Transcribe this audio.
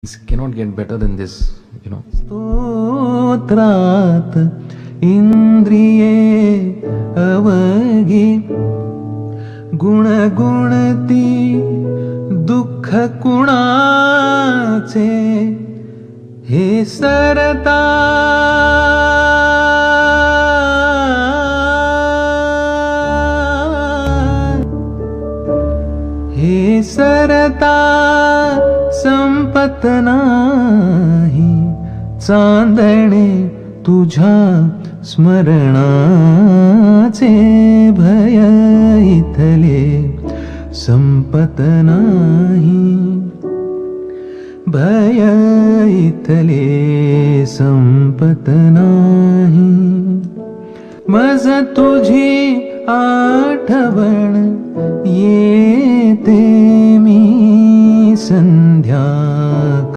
It cannot get better than this. स्तोत्रात इंद्रिये अवघी गुणगुणती दुःख कुणाचे हे सरता हे सरता संपत नाही चांदणे तुझ्या स्मरणाचे भय इथले संपत नाही भय इथले संपत नाही मज तुझी आठवण येते मी संध्या